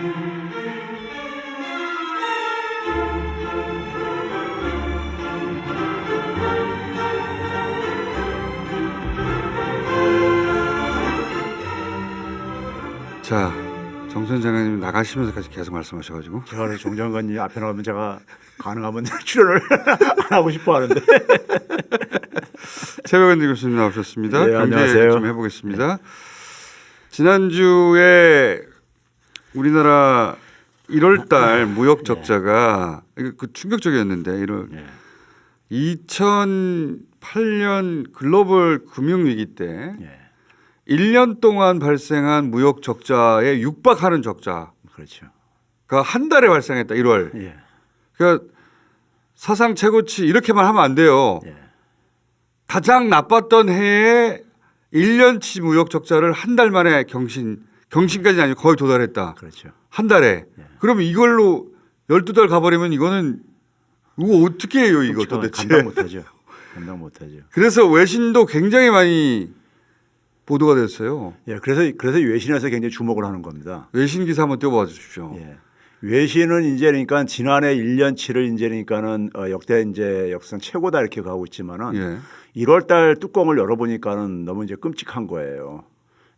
자, 정선 장관님 나가시면서까지 계속 말씀하셔가지고 제가 정 장관님 앞에 나가면 제가 가능하면 출연을 안 하고 싶어 하는데. 최백은지 교수님 나오셨습니다. 네, 경제 안녕하세요. 좀 해보겠습니다. 지난주에 우리나라 1월달 무역 적자가 그 충격적이었는데 2008년 글로벌 금융위기 때 1년 동안 발생한 무역 적자에 육박하는 적자가 그렇죠. 한 달에 발생했다. 1월. 예. 그러니까 사상 최고치 이렇게만 하면 안 돼요. 예. 가장 나빴던 해에 1년치 무역 적자를 한 달 만에 경신까지는 아니고 거의 도달했다. 그렇죠. 한 달에. 그러면 이걸로 12달 가버리면 이거 어떻게 해요 이거 도대체. 감당 못하죠. 감당 못하죠. 그래서 외신도 굉장히 많이 보도가 됐어요. 예, 그래서 외신에서 굉장히 주목을 하는 겁니다. 외신 기사 한번 띄워봐 주십시오. 예. 외신은 이제 그러니까 지난해 1년치를 이제 그러니까는 역대 이제 역사상 최고다 이렇게 가고 있지만은 예. 1월 달 뚜껑을 열어보니까는 너무 이제 끔찍한 거예요.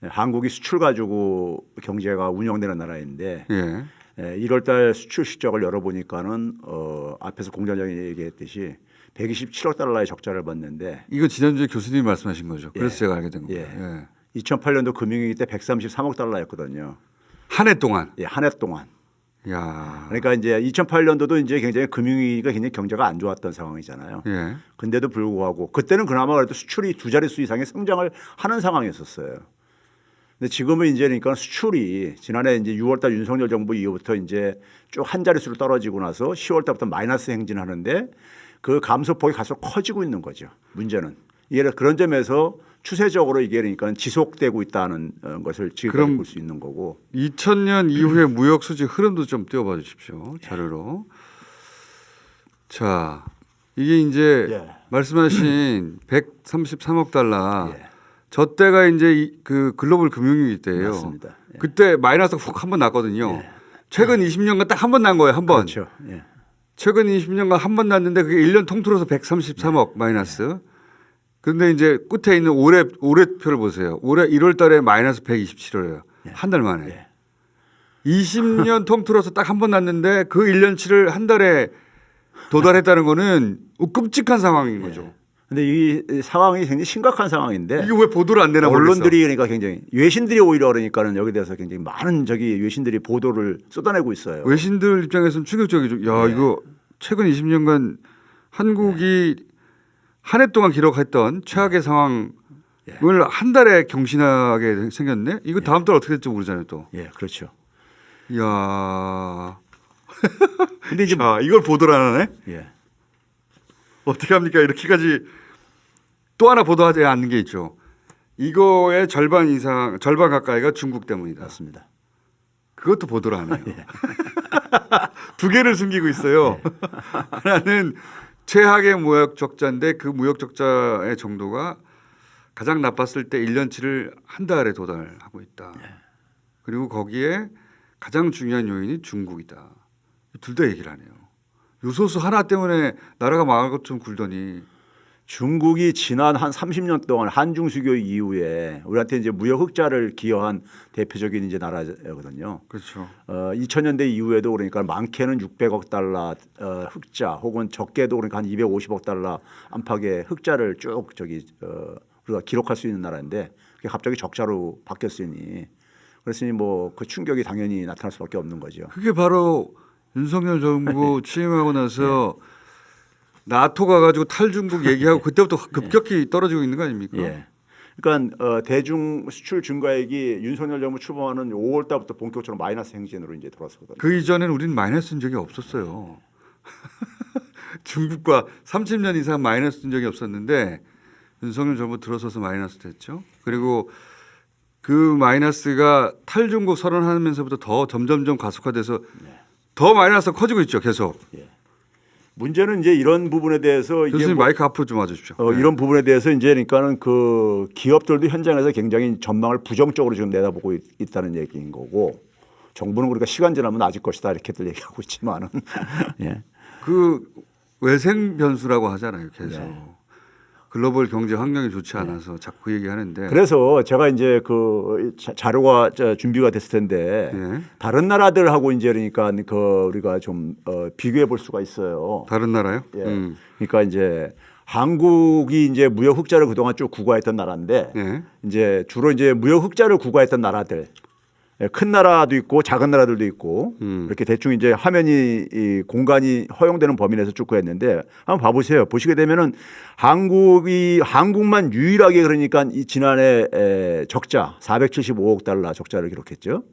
예, 한국이 수출 가지고 경제가 운영되는 나라인데 예. 1월 달 수출 실적을 열어보니까는 앞에서 공장장이 얘기했듯이 127억 달러의 적자를 봤는데 이거 지난주에 교수님이 말씀하신 거죠. 그래서 예. 제가 알게 된 거예요. 예. 예. 2008년도 금융위기 때 133억 달러였거든요. 한 해 동안. 예, 한 해 동안. 야. 그러니까 이제 2008년도도 이제 굉장히 금융위기가 굉장히 경제가 안 좋았던 상황이잖아요. 예. 근데도 불구하고 그때는 그나마 그래도 수출이 두 자릿수 이상의 성장을 하는 상황이었었어요. 근데 지금은 이제 그러니까 수출이 지난해 이제 6월달 윤석열 정부 이후부터 이제 쭉 한 자릿수로 떨어지고 나서 10월달부터 마이너스 행진하는데 그 감소폭이 갈수록 커지고 있는 거죠. 문제는 이게 그런 점에서 추세적으로 이게 그러니까 지속되고 있다는 것을 지금 볼 수 있는 거고. 2000년 이후의 무역 수지 흐름도 좀 띄워봐 주십시오. 자료로. 자, 이게 이제 말씀하신 133억 달러. 저 때가 이제 그 글로벌 금융위기 때예요. 맞습니다. 예. 그때 마이너스가 훅 한 번 났거든요. 최근 20년간 딱 한 번 난 거예요. 한 번. 그렇죠. 예. 최근 20년간 한 번 났는데 그게 1년 통틀어서 133억 마이너스. 그런데 이제 끝에 있는 올해표를 보세요. 올해 1월 달에 마이너스 127억이에요. 한 달 만에. 20년 통틀어서 딱 한 번 났는데 그 1년치를 한 달에 도달했다는 거는 끔찍한 상황인 거죠. 근데 이 상황이 굉장히 심각한 상황인데 이게 왜 보도를 안 되나 모르겠어. 언론들이 그러니까 굉장히 외신들이 오히려 그러니까는 여기 대해서 굉장히 많은 외신들이 보도를 쏟아내고 있어요. 외신들 입장에서는 충격적이죠. 야, 이거 최근 20년간 한국이 한 해 동안 기록했던 최악의 상황을 한 달에 경신하게 생겼네. 이거 다음 달 어떻게 될지 모르잖아요, 또. 예, 그렇죠. 이야. 근데 이제 이걸 보도를 안 하네. 예. 어떻게 합니까? 이렇게까지 또 하나 보도하지 않는 게 있죠. 이거의 절반 이상, 절반 가까이가 중국 때문이다. 맞습니다. 그것도 보도를 안 해요. 두 개를 숨기고 있어요. 하나는 최악의 무역 적자인데 그 무역 적자의 정도가 가장 나빴을 때 1년치를 한 달에 도달하고 있다. 그리고 거기에 가장 중요한 요인이 중국이다. 둘 다 얘기를 하네요. 요소수 하나 때문에 나라가 망할 것처럼 굴더니 중국이 지난 한 30년 동안 한중 수교 이후에 우리한테 이제 무역 흑자를 기여한 대표적인 이제 나라거든요. 그렇죠. 2000년대 이후에도 그러니까 많게는 600억 달러 흑자 혹은 적게도 그러니까 한 250억 달러 안팎의 흑자를 쭉 우리가 기록할 수 있는 나라인데 그게 갑자기 적자로 바뀌었으니 그랬으니 뭐 그 충격이 당연히 나타날 수밖에 없는 거죠. 그게 바로 윤석열 정부 취임하고 나서 나토 가가지고 탈중국 얘기하고 그때부터 급격히 떨어지고 있는 거 아닙니까? 예. 그러니까 대중 수출 증가액이 윤석열 정부 출범하는 5월 달부터 본격적으로 마이너스 행진으로 이제 들어왔거든요. 그 이전에는 우리는 마이너스인 적이 없었어요. 중국과 30년 이상 마이너스인 적이 없었는데 윤석열 정부 들어서서 마이너스 됐죠. 그리고 그 마이너스가 탈중국 선언하면서부터 더 점점점 가속화돼서 더 마이너스가 커지고 있죠. 계속. 예. 문제는 이제 이런 부분에 대해서 이게 교수님 마이크 앞으로 좀 와주십시오. 이런 부분에 대해서 이제 그러니까는 그 기업들도 현장에서 굉장히 전망을 부정적으로 지금 내다보고 있다는 얘기인 거고 정부는 그러니까 시간 지나면 나아질 것이다 이렇게들 얘기하고 있지만은 예. 그 외생 변수라고 하잖아요. 계속 네. 글로벌 경제 환경이 좋지 않아서 자꾸 그 얘기하는데. 그래서 제가 이제 그 자료가 준비가 됐을 텐데 예. 다른 나라들하고 이제 그러니까 그 우리가 좀 비교해 볼 수가 있어요. 다른 나라요? 예. 그러니까 이제 한국이 이제 무역 흑자를 그동안 쭉 구가했던 나라인데 예. 이제 주로 이제 무역 흑자를 구가했던 나라들 큰 나라도 있고 작은 나라들도 있고 이렇게 대충 이제 화면이 이 공간이 허용되는 범위 내에서 쭉 구했는데 한번 봐보세요. 보시게 되면은 한국만 유일하게 그러니까 이 지난해 적자 475억 달러 적자를 기록했죠.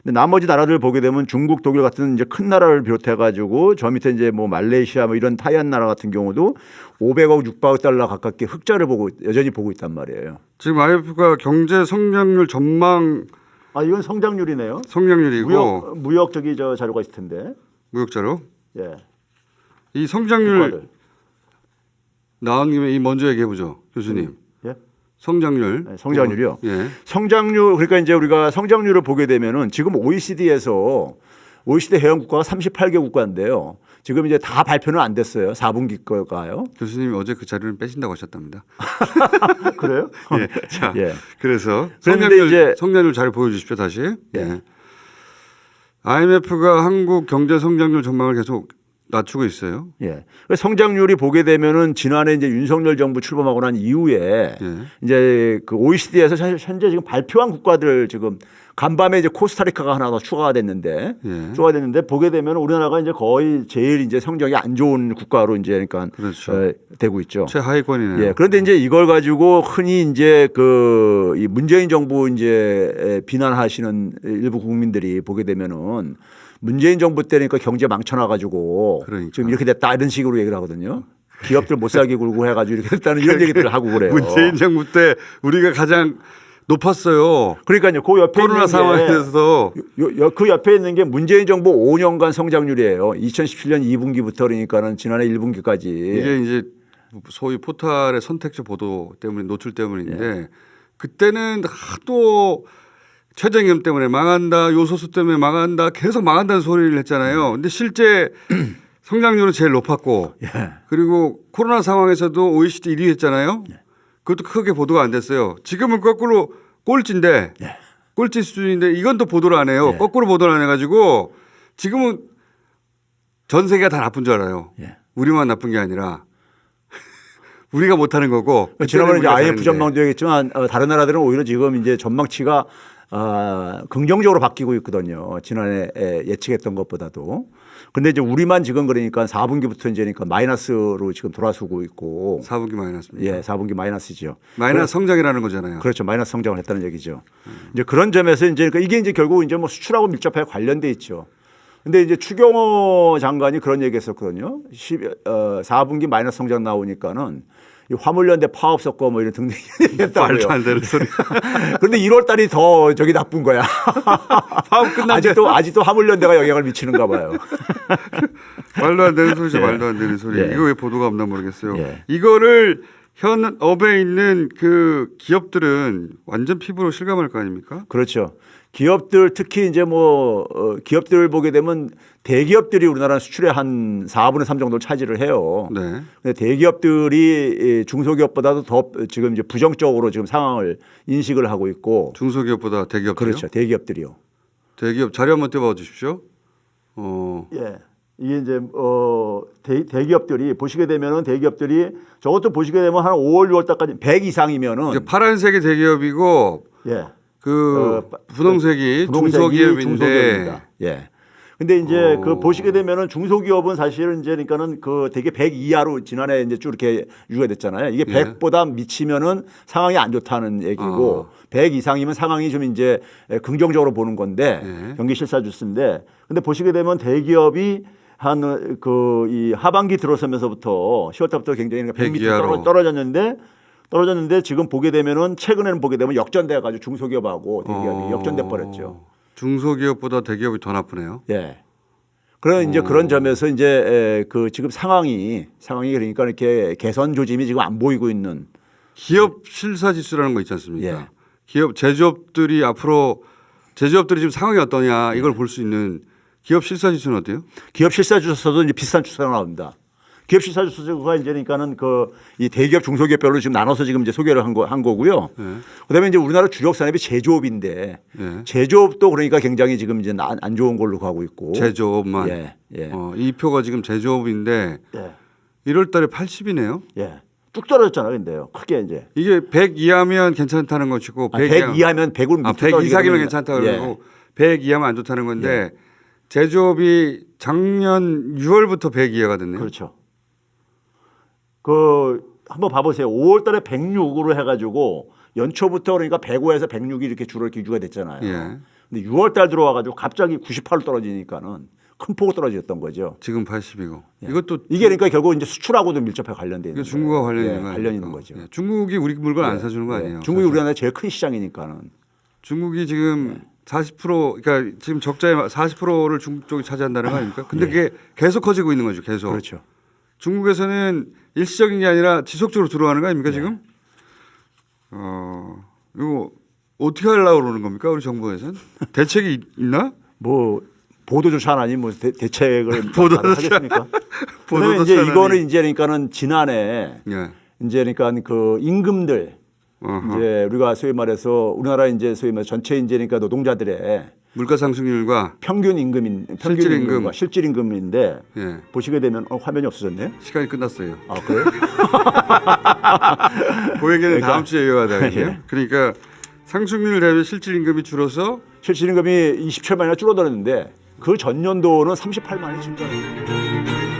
근데 나머지 나라들 보게 되면 중국, 독일 같은 이제 큰 나라를 비롯해 가지고 저 밑에 이제 뭐 말레이시아 뭐 이런 타이안 나라 같은 경우도 500억, 600억 달러 가깝게 흑자를 보고 여전히 보고 있단 말이에요. 지금 IMF가 경제 성장률 전망 아 이건 성장률이네요. 성장률이고 무역 저기 저 자료가 있을 텐데. 무역자료. 예. 이 성장률 국가들. 나온 김에 이 먼저 얘기해 보죠, 교수님. 예. 성장률. 네, 성장률이요. 예. 성장률 그러니까 이제 우리가 성장률을 보게 되면은 지금 OECD에서 OECD 회원 국가가 38개 국가인데요. 지금 이제 다 발표는 안 됐어요. 4분기 거가요. 교수님이 어제 그 자료를 빼신다고 하셨답니다. 그래요? 예. 자, 예. 그래서 그런데 이제 성장률 자료 보여주십시오 다시. 예. 예. IMF가 한국 경제 성장률 전망을 계속 낮추고 있어요. 예. 성장률이 보게 되면은 지난해 이제 윤석열 정부 출범하고 난 이후에 예. 이제 그 OECD에서 사실 현재 지금 발표한 국가들 지금 간밤에 이제 코스타리카가 하나 더 추가가 됐는데 예. 추가됐는데 보게 되면 우리나라가 이제 거의 제일 이제 성적이 안 좋은 국가로 이제 그러니까 그렇죠. 되고 있죠. 최하위권이네요. 예. 그런데 이제 이걸 가지고 흔히 이제 그 이 문재인 정부 이제 비난하시는 일부 국민들이 보게 되면은 문재인 정부 때니까 경제 망쳐놔가지고 그러니까. 지금 이렇게 됐다 이런 식으로 얘기를 하거든요. 기업들 못 살게 굴고 해가지고 이렇게 됐다는 이런 얘기들을 하고 그래요. 문재인 정부 때 우리가 가장 높았어요. 그러니까요. 그 옆에 코로나 있는 상황에서 그 옆에 있는 게 문재인 정부 5년간 성장률이에요. 2017년 2분기부터 그러니까는 지난해 1분기까지. 이게 이제 소위 포탈의 선택적 보도 때문에 노출 때문인데 그때는 하도 최저임금 때문에 망한다, 요소수 때문에 망한다, 계속 망한다는 소리를 했잖아요. 근데 실제 성장률은 제일 높았고 그리고 코로나 상황에서도 OECD 1위 했잖아요. 그것도 크게 보도가 안 됐어요. 지금은 거꾸로 꼴찌인데 꼴찌 수준인데 이건 또 보도를 안 해요. 거꾸로 보도를 안 해가지고 지금은 전 세계가 다 나쁜 줄 알아요. 우리만 나쁜 게 아니라 우리가 못하는 거고. 지난번에 이제 IMF 다른데. 전망도 얘기했지만 다른 나라들은 오히려 지금 이제 전망치가 긍정적으로 바뀌고 있거든요. 지난해 예측했던 것보다도. 근데 이제 우리만 지금 그러니까 4분기부터 이제 그러니까 마이너스로 지금 돌아서고 있고. 4분기 마이너스입니다. 예, 4분기 마이너스죠. 마이너스 성장이라는 거잖아요. 그렇죠. 마이너스 성장을 했다는 얘기죠. 이제 그런 점에서 이제 그러니까 이게 이제 결국 이제 뭐 수출하고 밀접하게 관련돼 있죠. 근데 이제 추경호 장관이 그런 얘기 했었거든요. 4분기 마이너스 성장 나오니까는 이 화물연대 파업 섞어 뭐 이런 등등 얘기했다고요. 말도 안 되는 소리. 그런데 1월 달이 더 저기 나쁜 거야. 파업 끝난 아직도 화물연대가 영향을 미치는가 봐요. 말도 안 되는 소리죠. 예. 말도 안 되는 소리. 예. 이거 왜 보도가 없나 모르겠어요. 예. 이거를 현업에 있는 그 기업들은 완전 피부로 실감할 거 아닙니까? 그렇죠. 기업들 특히 이제 뭐 기업들 보게 되면 대기업들이 우리나라 수출의 한 4분의 3 정도를 차지를 해요. 네. 근데 대기업들이 중소기업보다도 더 지금 이제 부정적으로 지금 상황을 인식을 하고 있고. 중소기업보다 대기업이요? 그렇죠. 대기업들이요. 대기업 자료 한번 떼봐 주십시오. 예. 이게 이제 대기업들이 보시게 되면은 대기업들이 저것도 보시게 되면 한 5월 6월 달까지 100 이상이면은 이제 파란색이 대기업이고 예. 분홍색이 중소기업인데. 중소기업입니다. 예. 근데 이제 그 보시게 되면은 중소기업은 사실은 이제 그러니까는 그 되게 100 이하로 지난해 이제 쭉 이렇게 유지가 됐잖아요. 이게 100보다 미치면은 상황이 안 좋다는 얘기고 100 이상이면 상황이 좀 이제 긍정적으로 보는 건데 경기 실사 주스인데 근데 보시게 되면 대기업이 한 그 이 하반기 들어서면서부터 10월 달부터 굉장히 100 밑으로 떨어졌는데 지금 보게 되면은 최근에는 보게 되면 역전돼 가지고 중소기업하고 대기업이 역전돼 버렸죠. 중소기업보다 대기업이 더 나쁘네요. 예. 그런 이제 그런 점에서 이제 그 지금 상황이 그러니까 이렇게 개선 조짐이 지금 안 보이고 있는 기업 실사 지수라는 거 있지 않습니까? 예. 기업 제조업들이 앞으로 제조업들이 지금 상황이 어떠냐 이걸 볼 수 있는 기업 실사 지수는 어때요? 기업 실사 주소도 이제 비슷한 추세가 나옵니다. 기업 실사 주소가 이제 그러니까는 그 이 대기업 중소기업별로 지금 나눠서 지금 이제 소개를 한 거고요. 그다음에 이제 우리나라 주력 산업이 제조업인데 제조업도 그러니까 굉장히 지금 이제 안 좋은 걸로 가고 있고. 제조업만. 예. 예. 이 표가 지금 제조업인데 예. 1월 달에 80이네요. 예. 쭉 떨어졌잖아요, 근데요. 크게 이제. 이게 100 이하면 괜찮다는 것이고 100 이하면 100을 100 이상이면 괜찮다 그러고 100 이하면 안 좋다는 건데 제조업이 작년 6월부터 100 이하가 됐네요. 그렇죠. 그 한번 봐보세요. 5월달에 106으로 해가지고 연초부터 그러니까 105에서 106이 이렇게 주로 기주가 됐잖아요. 예. 근데 6월달 들어와가지고 갑자기 98로 떨어지니까는 큰 폭으로 떨어졌던 거죠. 지금 80이고 예. 이것도 이게 그러니까 결국 이제 수출하고도 밀접하게 관련돼 있는 이거 중국과 관련 있는 예, 거 관련 있는 아닙니까? 거죠. 예. 중국이 우리 물건 안 사주는 거 아니에요? 중국이 사실. 우리나라 제일 큰 시장이니까는. 중국이 지금 40% 그러니까 지금 적자의 40%를 중국 쪽이 차지한다는 거 아닙니까? 근데 그게 계속 커지고 있는 거죠. 계속. 그렇죠. 중국에서는 일시적인 게 아니라 지속적으로 들어가는 거 아닙니까 지금? 이거 어떻게 하려고 그러는 겁니까 우리 정부에서는? 대책이 있나? 뭐 보도조차 안 하니 뭐 대책을 보도조차 하겠습니까? 그다음에 보도조차 이제 안 이거는 하니. 이제 그러니까는 지난해 예. 이제 그러니까 그 임금들 어허. 이제 우리가 소위 말해서 우리나라 이제 소위 말해 전체 이제 그러니까 노동자들의 물가 상승률과 평균 임금인 평균 실질 임금. 임금과 실질 임금인데 예. 보시게 되면 화면이 없어졌네요. 시간이 끝났어요. 아 그래요? 그 얘기는 그러니까- 다음 주에 이어가야겠네요. 예. 그러니까 상승률 대비 실질 임금이 줄어서 실질 임금이 27만이나 줄어들었는데 그 전년도는 38만이 증가했어요.